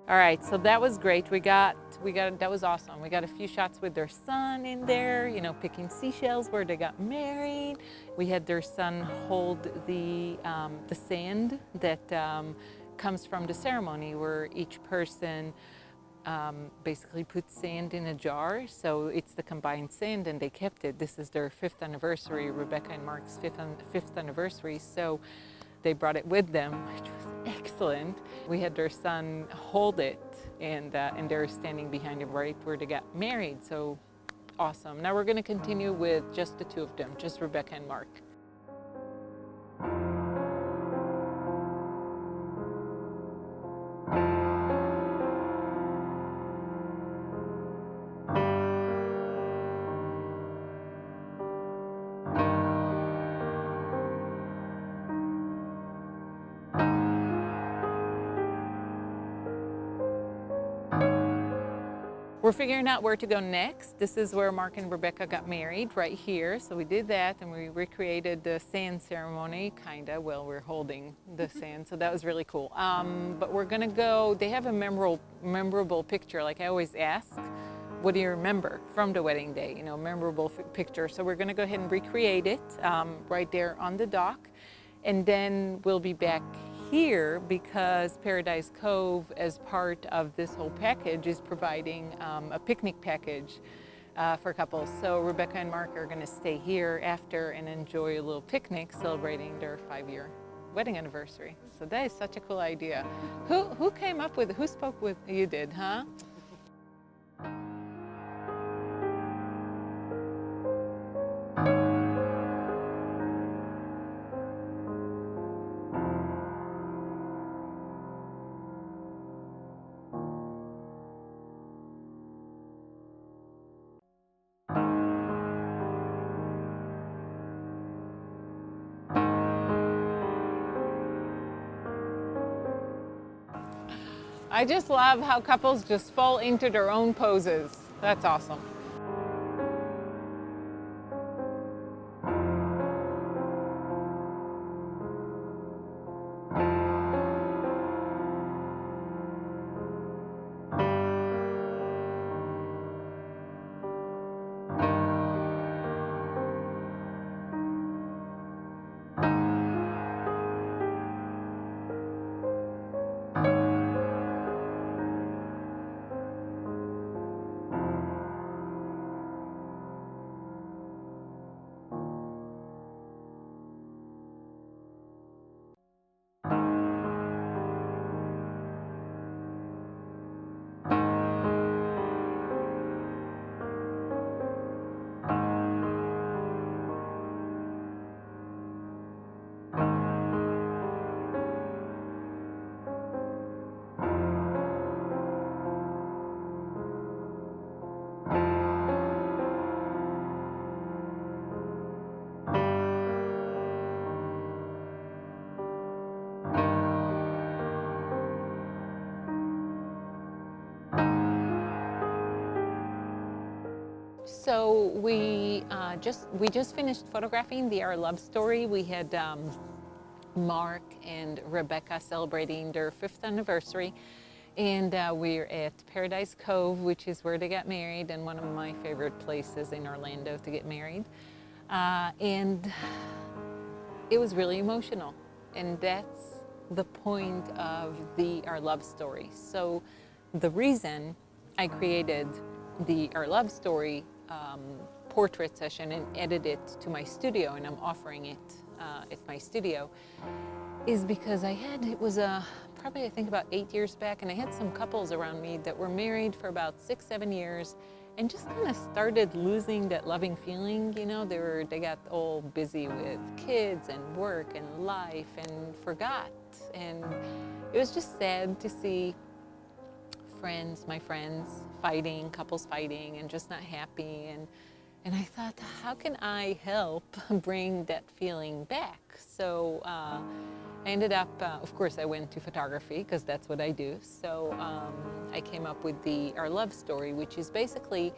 All right, so that was great. We got that was awesome. We got a few shots with their son in there, you know, picking seashells where they got married. We had their son hold the sand that comes from the ceremony, where each person basically put sand in a jar. So it's the combined sand, and they kept it. This is their 5th anniversary, Rebecca and Mark's 5th anniversary. So they brought it with them, which was excellent. We had their son hold it, and they're standing behind him right where they got married. So awesome. Now we're going to continue with just the two of them, just Rebecca and Mark. We're figuring out where to go next. This is where Mark and Rebecca got married, right here. So we did that, and we recreated the sand ceremony, kinda, while we're holding the sand. So that was really cool. But we're gonna go, they have a memorable picture. Like I always ask, what do you remember from the wedding day? You know, memorable picture. So we're gonna go ahead and recreate it right there on the dock. And then we'll be back here because Paradise Cove, as part of this whole package, is providing a picnic package for couples. So Rebecca and Mark are going to stay here after and enjoy a little picnic celebrating their 5-year wedding anniversary. So that is such a cool idea. Who came up with, who spoke with, you did, huh? I just love how couples just fall into their own poses. That's awesome. So we just finished photographing the Our Love Story. We had Mark and Rebecca celebrating their 5th anniversary, and we're at Paradise Cove, which is where they got married, and one of my favorite places in Orlando to get married. And it was really emotional, and that's the point of the Our Love Story. So the reason I created the Our Love Story portrait session and edited it to my studio, and I'm offering it at my studio, is because it was probably I think about 8 years back, and I had some couples around me that were married for about 6-7 years and just kind of started losing that loving feeling. You know, they got all busy with kids and work and life and forgot, and it was just sad to see my friends fighting, couples fighting, and just not happy. And I thought, how can I help bring that feeling back? So I ended up, of course, I went to photography because that's what I do. So I came up with the Our Love Story, which is basically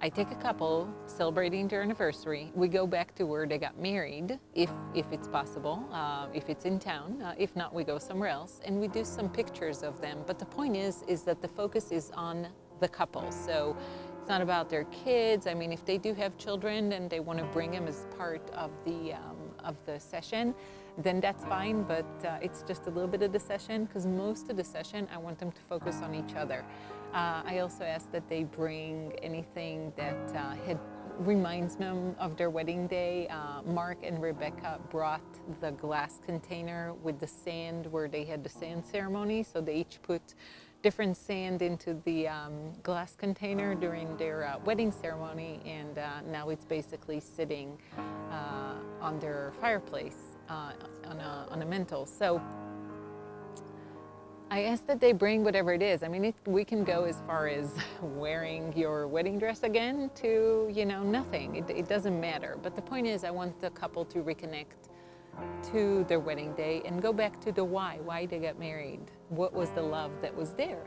I take a couple celebrating their anniversary. We go back to where they got married, if it's possible, if it's in town. If not, we go somewhere else, and we do some pictures of them. But the point is that the focus is on the couple. So it's not about their kids. I mean, if they do have children and they want to bring them as part of the session, then that's fine. But it's just a little bit of the session, because most of the session I want them to focus on each other. I also ask that they bring anything that reminds them of their wedding day. Mark and Rebecca brought the glass container with the sand where they had the sand ceremony. So they each put different sand into the glass container during their wedding ceremony, and now it's basically sitting on their fireplace on a mantle. So I ask that they bring whatever it is. I mean, we can go as far as wearing your wedding dress again to, nothing. It doesn't matter. But the point is, I want the couple to reconnect to their wedding day and go back to the why they got married. What was the love that was there?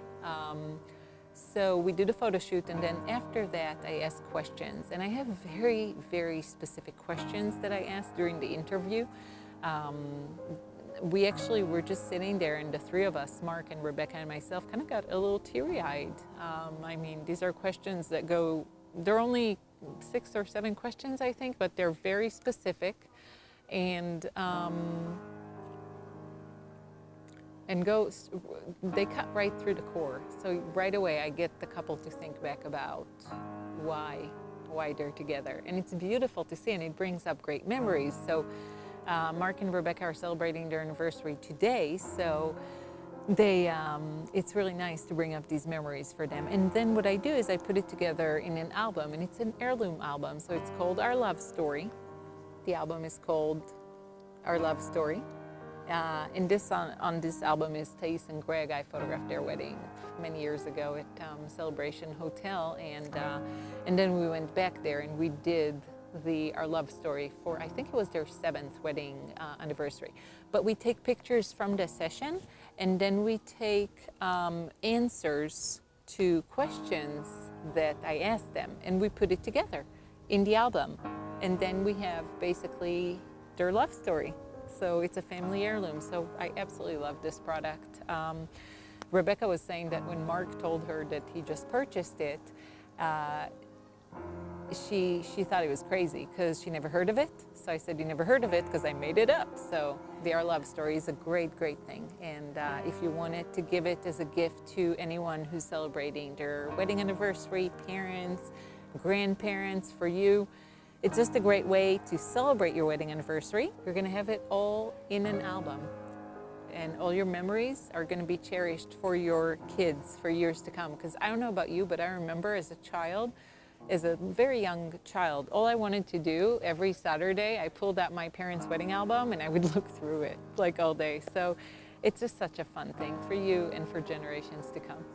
So we do the photo shoot, and then after that, I ask questions. And I have very, very specific questions that I ask during the interview. We actually were just sitting there, and the three of us, Mark and Rebecca and myself, kind of got a little teary-eyed. I mean, these are questions that they're only 6 or 7 questions, I think, but they're very specific, and they cut right through the core. So right away, I get the couple to think back about why they're together. And it's beautiful to see, and it brings up great memories. So Mark and Rebecca are celebrating their anniversary today, so it's really nice to bring up these memories for them. And then what I do is I put it together in an album, and it's an heirloom album. So it's called Our Love Story. The album is called Our Love Story. And on this album is Thais and Greg. I photographed their wedding many years ago at Celebration Hotel, and then we went back there and we did Our Love Story for, I think it was their 7th wedding anniversary. But we take pictures from the session, and then we take answers to questions that I asked them, and we put it together in the album. And then we have basically their love story. So it's a family heirloom. So I absolutely love this product. Rebecca was saying that when Mark told her that he just purchased it, she thought it was crazy because she never heard of it. So I said, you never heard of it because I made it up. So the Our Love Story is a great, great thing. And if you wanted to give it as a gift to anyone who's celebrating their wedding anniversary, parents, grandparents, for you, it's just a great way to celebrate your wedding anniversary. You're going to have it all in an album. And all your memories are going to be cherished for your kids for years to come. Because I don't know about you, but I remember as a very young child, all I wanted to do every Saturday, I pulled out my parents' wedding album and I would look through it like all day. So it's just such a fun thing for you and for generations to come.